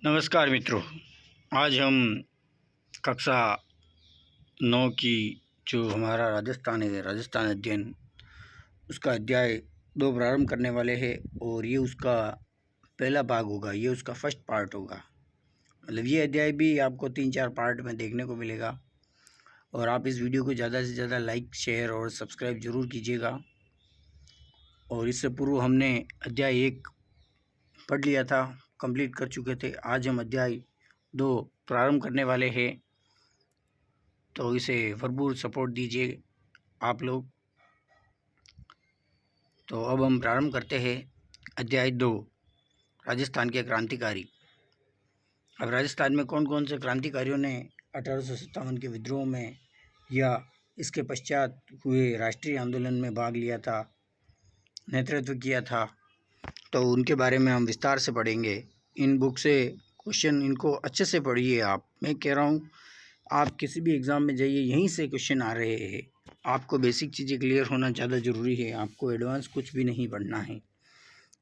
नमस्कार मित्रों। आज हम कक्षा 9 की जो हमारा राजस्थान है, राजस्थान अध्ययन, उसका अध्याय 2 प्रारंभ करने वाले हैं और ये उसका पहला भाग होगा, ये उसका फर्स्ट पार्ट होगा। मतलब ये अध्याय भी आपको 3-4 पार्ट में देखने को मिलेगा। और आप इस वीडियो को ज़्यादा से ज़्यादा लाइक, शेयर और सब्सक्राइब ज़रूर कीजिएगा। और इससे पूर्व हमने अध्याय 1 पढ़ लिया था, कंप्लीट कर चुके थे। आज हम अध्याय 2 प्रारंभ करने वाले हैं, तो इसे भरपूर सपोर्ट दीजिए आप लोग। तो अब हम प्रारंभ करते हैं अध्याय 2, राजस्थान के क्रांतिकारी। अब राजस्थान में कौन कौन से क्रांतिकारियों ने 1857 के विद्रोह में या इसके पश्चात हुए राष्ट्रीय आंदोलन में भाग लिया था, नेतृत्व किया था, तो उनके बारे में हम विस्तार से पढ़ेंगे। इन बुक से क्वेश्चन, इनको अच्छे से पढ़िए। आप, मैं कह रहा हूँ, आप किसी भी एग्ज़ाम में जाइए, यहीं से क्वेश्चन आ रहे हैं। आपको बेसिक चीज़ें क्लियर होना ज़्यादा ज़रूरी है, आपको एडवांस कुछ भी नहीं पढ़ना है।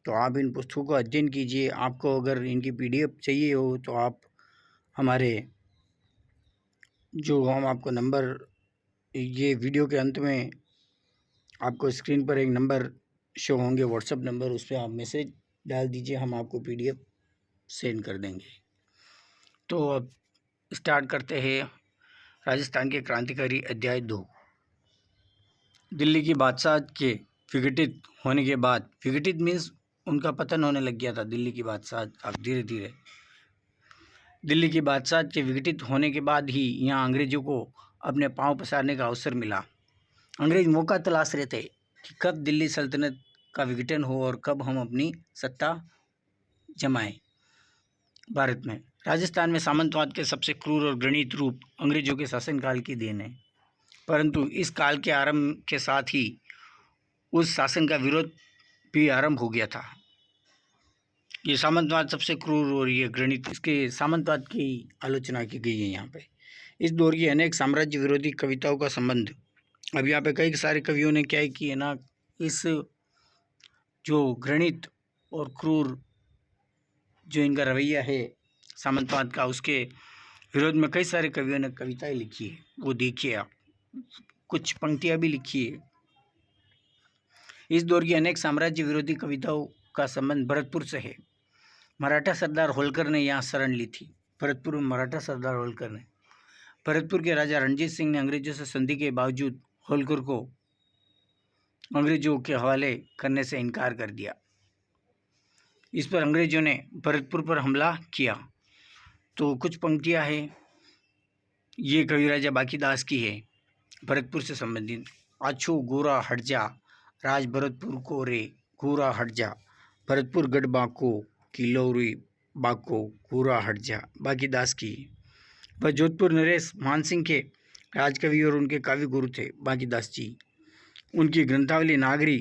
तो आप इन पुस्तकों का अध्ययन कीजिए। आपको अगर इनकी PDF चाहिए हो तो आप हमारे, जो हम आपको नंबर, ये वीडियो के अंत में आपको स्क्रीन पर एक नंबर शो होंगे, व्हाट्सएप नंबर, उस पर आप मैसेज डाल दीजिए, हम आपको PDF सेंड कर देंगे। तो अब स्टार्ट करते हैं राजस्थान के क्रांतिकारी अध्याय 2। दिल्ली की बादशाह के विघटित होने के बाद, विघटित मीन्स उनका पतन होने लग गया था। दिल्ली की बादशाह अब धीरे धीरे, दिल्ली की बादशाह के विघटित होने के बाद ही यहाँ अंग्रेजों को अपने पांव पसारने का अवसर मिला। अंग्रेज मौका तलाश रहे थे कि कब दिल्ली सल्तनत का विघटन हो और कब हम अपनी सत्ता जमाएं भारत में। राजस्थान में सामंतवाद के सबसे क्रूर और घृणित रूप अंग्रेजों के शासनकाल की देन है, परंतु इस काल के आरंभ के साथ ही उस शासन का विरोध भी आरंभ हो गया था। ये सामंतवाद सबसे क्रूर और ये घृणित, इसके सामंतवाद की आलोचना की गई है यहाँ पे। इस दौर की अनेक साम्राज्य विरोधी कविताओं का संबंध, अब यहाँ पे कई सारे कवियों ने क्या किया है ना, इस जो घृणित और क्रूर जो इनका रवैया है सामंतवाद का, उसके विरोध में कई सारे कवियों ने कविताएं लिखी है। वो देखिए आप, कुछ पंक्तियां भी लिखी है। इस दौर की अनेक साम्राज्य विरोधी कविताओं का संबंध भरतपुर से है। मराठा सरदार होलकर ने यहाँ शरण ली थी। भरतपुर में मराठा सरदार होलकर ने, भरतपुर के राजा रणजीत सिंह ने अंग्रेजों से संधि के बावजूद होलकर को अंग्रेजों के हवाले करने से इनकार कर दिया। इस पर अंग्रेजों ने भरतपुर पर हमला किया। तो कुछ पंक्तियां हैं, ये कवि राजा बाकीदास की है, भरतपुर से संबंधित। आछो गोरा हट जा, राज भरतपुर को रे, गोरा हट जा, भरतपुर गढ़ बाको, किलौरी बाको, गोरा हट जा, बाकीदास की। वह जोधपुर नरेश मानसिंह के राजकवि और उनके काव्य गुरु थे बाकीदास जी। उनकी ग्रंथावली नागरी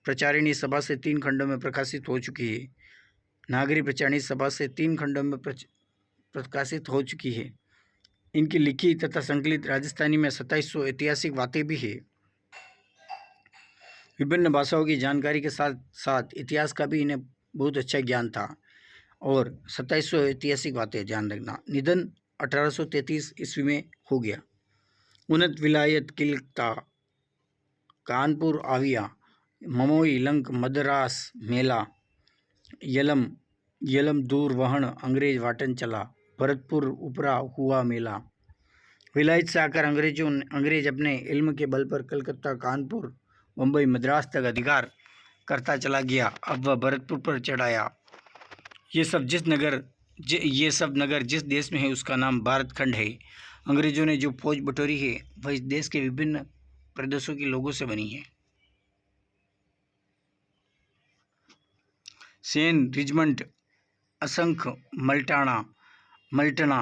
प्रचारिणी सभा से 3 खंडों में प्रकाशित हो चुकी है। नागरी प्रचारिणी सभा से 3 खंडों में प्रकाशित हो चुकी है। इनकी लिखी तथा संकलित राजस्थानी में 2700 ऐतिहासिक बातें भी है। विभिन्न भाषाओं की जानकारी के साथ साथ इतिहास का भी इन्हें बहुत अच्छा ज्ञान था। और 2700 ऐतिहासिक बातें, ध्यान रखना। निधन 1833 ईस्वी में हो गया। उन्नत विलायत किलता, कानपुर आविया, ममोई लंक मद्रास मेला, यलम यलम दूर वहन अंग्रेज वाटन चला, भरतपुर उपरा हुआ मेला। विलायत से आकर अंग्रेज अपने इल्म के बल पर कलकत्ता, कानपुर, मुंबई, मद्रास तक अधिकार करता चला गया। अब वह भरतपुर पर चढ़ाया। ये सब नगर जिस देश में है उसका नाम भारत खंड है। अंग्रेजों ने जो फौज बटोरी है वह इस देश के विभिन्न प्रदेशों के लोगों से बनी है। सेन, रिजमंड, असंख, मल्टना,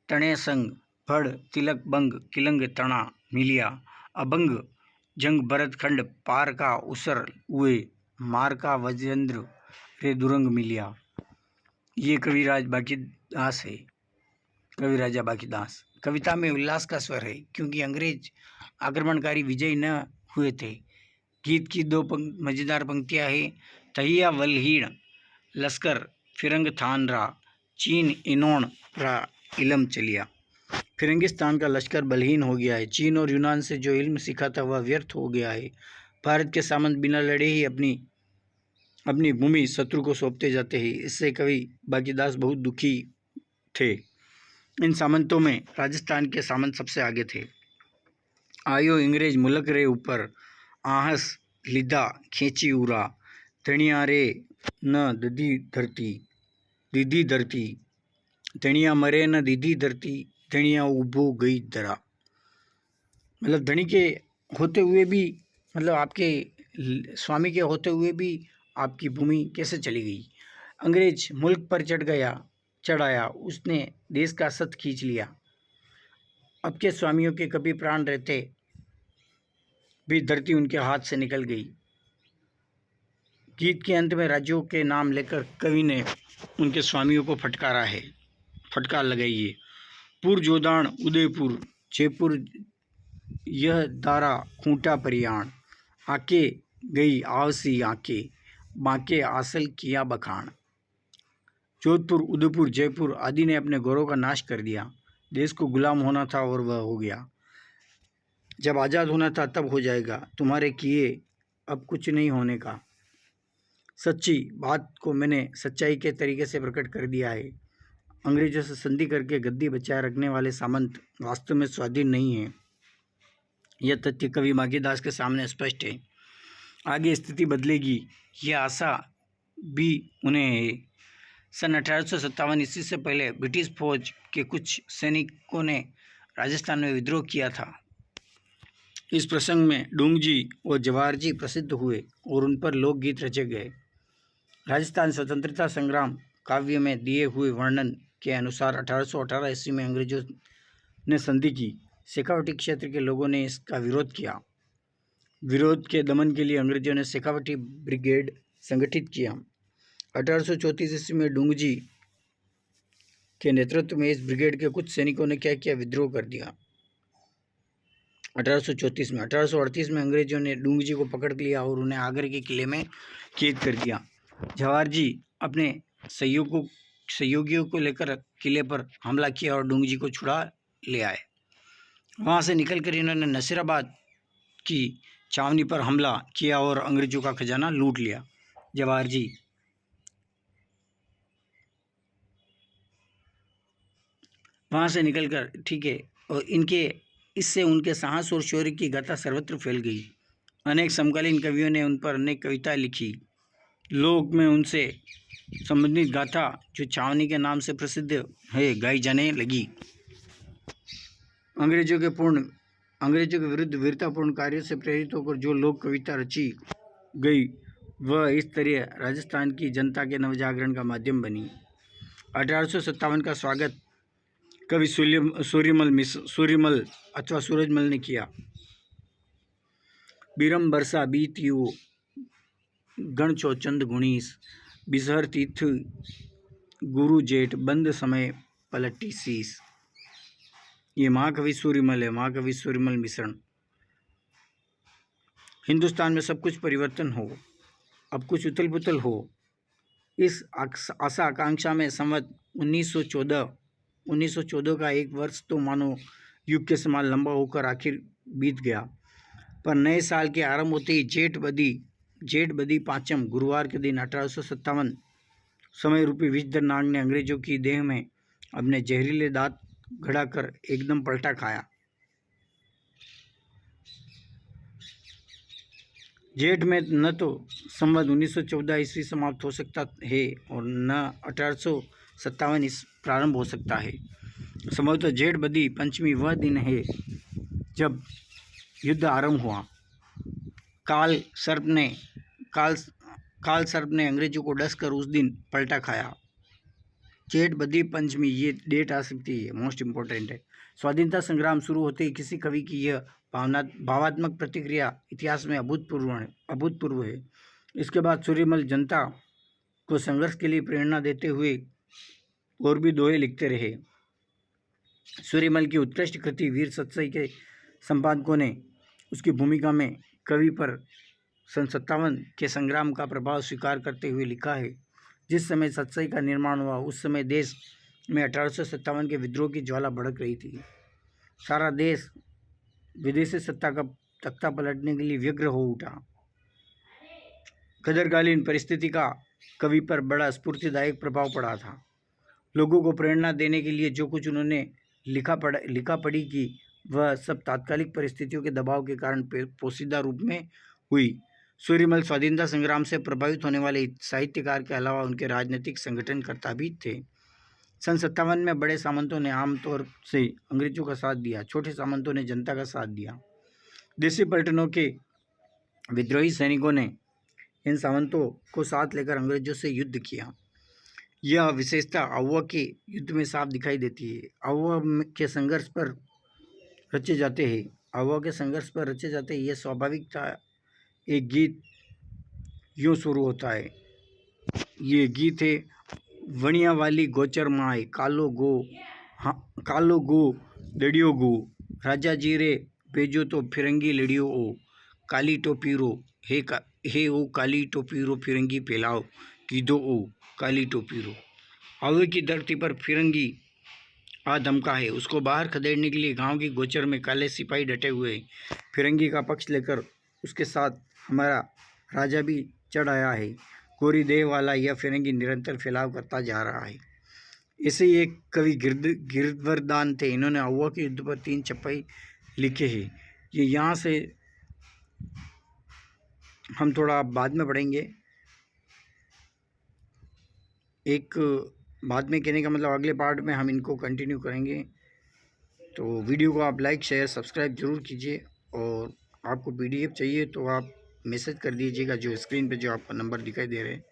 तणेसंग, भड़, तिलक, बंग, किलंग, तना, मिलिया, अबंग, जंग, भरत खंड, पार का, उसर, उए, मार का, वजेंद्र, रे दुरंग, मिलिया। ये कविराज बाकीदास है, कवि राजा बाकीदास। कविता में उल्लास का स्वर है क्योंकि अंग्रेज आक्रमणकारी विजयी न हुए थे। गीत की 2 मजेदार पंक्तियां हैं। तहिया वलहीण लश्कर फिरंग थान रा, चीन इनोन प्रा इलम चलिया। फिरंगिस्तान का लश्कर बलहीन हो गया है। चीन और यूनान से जो इल्म सीखा था वह व्यर्थ हो गया है। भारत के सामंत बिना लड़े ही अपनी भूमि शत्रु को सौंपते जाते हैं। इससे कवि बाकीदास बहुत दुखी थे। इन सामंतों में राजस्थान के सामंत सबसे आगे थे। आयो अंग्रेज मुलक रे ऊपर, आहस लीधा खींची उरा, धनिया रे न दीदी धरती, धनिया मरे न दीदी धरती, धनिया उबो गई दरा। मतलब धनी के होते हुए भी, मतलब आपके स्वामी के होते हुए भी आपकी भूमि कैसे चली गई। अंग्रेज मुल्क पर चढ़ाया, उसने देश का सत खींच लिया। अब के स्वामियों के कभी प्राण रहते भी धरती उनके हाथ से निकल गई। गीत के अंत में राज्यों के नाम लेकर कवि ने उनके स्वामियों को फटकार लगाई है। पुरजोदान उदयपुर, जयपुर यह दारा खूंटा परियाण, आके गई आवसी आके, बांके आसल किया बखान। जोधपुर, उदयपुर, जयपुर आदि ने अपने गौरव का नाश कर दिया। देश को गुलाम होना था और वह हो गया। जब आज़ाद होना था तब हो जाएगा, तुम्हारे किए अब कुछ नहीं होने का। सच्ची बात को मैंने सच्चाई के तरीके से प्रकट कर दिया है। अंग्रेजों से संधि करके गद्दी बचाए रखने वाले सामंत वास्तव में स्वाधीन नहीं है। यह तथ्य कवि माघीदास के सामने स्पष्ट है। आगे स्थिति बदलेगी, यह आशा भी उन्हें है। सन 1857 ईस्वी से पहले ब्रिटिश फौज के कुछ सैनिकों ने राजस्थान में विद्रोह किया था। इस प्रसंग में डूंगजी और जवाहर जी प्रसिद्ध हुए और उन पर लोकगीत रचे गए। राजस्थान स्वतंत्रता संग्राम काव्य में दिए हुए वर्णन के अनुसार 1818 ईस्वी में अंग्रेजों ने संधि की। शेखावटी क्षेत्र के लोगों ने इसका विरोध किया। विरोध के दमन के लिए अंग्रेजों ने शेखावटी ब्रिगेड संगठित किया। 1834 ईस्वी में डूंगजी के नेतृत्व में इस ब्रिगेड के कुछ सैनिकों ने क्या किया, विद्रोह कर दिया। 1838 में 1838 में अंग्रेजों ने डूंगजी को पकड़ लिया और उन्हें आगरा के किले में कैद कर दिया। जवाहर जी अपने सहयोगियों को लेकर किले पर हमला किया और डूंगजी को छुड़ा ले आए। वहां से निकलकर इन्होंने नसीराबाद की छावनी पर हमला किया और अंग्रेजों का खजाना लूट लिया। जवाहर जी वहां से निकलकर, ठीक है, और इससे उनके साहस और शौर्य की गाथा सर्वत्र फैल गई। अनेक समकालीन कवियों ने उन पर अनेक कविताएं लिखी। लोक में उनसे संबंधित गाथा जो छावनी के नाम से प्रसिद्ध है गाई जाने लगी। अंग्रेजों के विरुद्ध वीरतापूर्ण कार्यों से प्रेरित होकर जो लोक कविता रची गई वह इस तरह राजस्थान की जनता के नवजागरण का माध्यम बनी। 1857 का स्वागत कवि सूर्यमल अथवा सूरजमल ने किया। बीरम बरसा बीतियो गण चौचंद गुणीस, बिसहर तीर्थ गुरु जेठ बंद समय पलटी शीस। ये महाकवि सूर्यमल है, महाकवि सूर्यमल मिश्रण। हिंदुस्तान में सब कुछ परिवर्तन हो, अब कुछ उथल पुथल हो, इस आशा आकांक्षा में संवत 1914 का एक वर्ष तो मानो युग के समान लंबा होकर आखिर बीत गया। पर नए साल के आरंभ होते ही जेठ बदी पाँचम गुरुवार के दिन 1857 समय रूपी विषधर नाग ने अंग्रेजों की देह में अपने जहरीले दांत गड़ाकर एकदम पलटा खाया। जेठ में न तो संवत 1914 ईस्वी समाप्त हो सकता है और न 1857 प्रारंभ हो सकता है। संभवतः जेठ बदी पंचमी वह दिन है जब युद्ध आरंभ हुआ। काल सर्प ने अंग्रेजों को डसकर उस दिन पलटा खाया। जेठ बदी पंचमी, ये डेट आ सकती है, मोस्ट इम्पोर्टेंट है। स्वाधीनता संग्राम शुरू होते ही किसी कवि की यह भावात्मक प्रतिक्रिया इतिहास में अभूतपूर्व है। इसके बाद सूर्यमल जनता को संघर्ष के लिए प्रेरणा देते हुए और भी दोहे लिखते रहे। सूर्यमल की उत्कृष्ट कृति वीर सतसई के संपादकों ने उसकी भूमिका में कवि पर सन 57 के संग्राम का प्रभाव स्वीकार करते हुए लिखा है। जिस समय सतसई का निर्माण हुआ उस समय देश में 1857 के विद्रोह की ज्वाला भड़क रही थी। सारा देश विदेशी सत्ता का तख्ता पलटने के लिए व्यग्र हो उठा। कदरकालीन परिस्थिति का कवि पर बड़ा स्फूर्तिदायक प्रभाव पड़ा था। लोगों को प्रेरणा देने के लिए जो कुछ उन्होंने लिखा पढ़ी कि वह सब तात्कालिक परिस्थितियों के दबाव के कारण पोशीदा रूप में हुई। सूर्यमल स्वाधीनता संग्राम से प्रभावित होने वाले साहित्यकार के अलावा उनके राजनीतिक संगठनकर्ता भी थे। सन 57 में बड़े सामंतों ने आमतौर से अंग्रेजों का साथ दिया, छोटे सामंतों ने जनता का साथ दिया। देशी पलटनों के विद्रोही सैनिकों ने इन सामंतों को साथ लेकर अंग्रेजों से युद्ध किया। यह विशेषता आउवा के युद्ध में साफ दिखाई देती है। आउवा के संघर्ष पर रचे जाते हैं यह स्वाभाविक था। एक गीत यूँ शुरू होता है। ये गीत है, वणिया वाली गोचर माए कालो गो दड़ियो गो, राजा जी रे भेजो तो फिरंगी लड़ियो ओ, काली टोपीरो हे ओ काली टोपीरो फिरंगी फैलाओ कीधो ओ काली टोपीरो। आवे की धरती पर फिरंगी आ धमका है। उसको बाहर खदेड़ने के लिए गांव की गोचर में काले सिपाही डटे हुए। फिरंगी का पक्ष लेकर उसके साथ हमारा राजा भी चढ़ आया है। गोरी देह वाला यह फिरंगी निरंतर फैलाव करता जा रहा है। ऐसे ही एक कवि गिरधवरदान थे। इन्होंने आउवा के युद्ध पर 3 चप्पाई लिखे हैं। ये यहाँ से हम थोड़ा बाद में पढ़ेंगे। एक बाद में कहने का मतलब अगले पार्ट में हम इनको कंटिन्यू करेंगे। तो वीडियो को आप लाइक शेयर सब्सक्राइब ज़रूर कीजिए, और आपको PDF चाहिए तो आप मैसेज कर दीजिएगा जो स्क्रीन पे जो आपका नंबर दिखाई दे रहे हैं।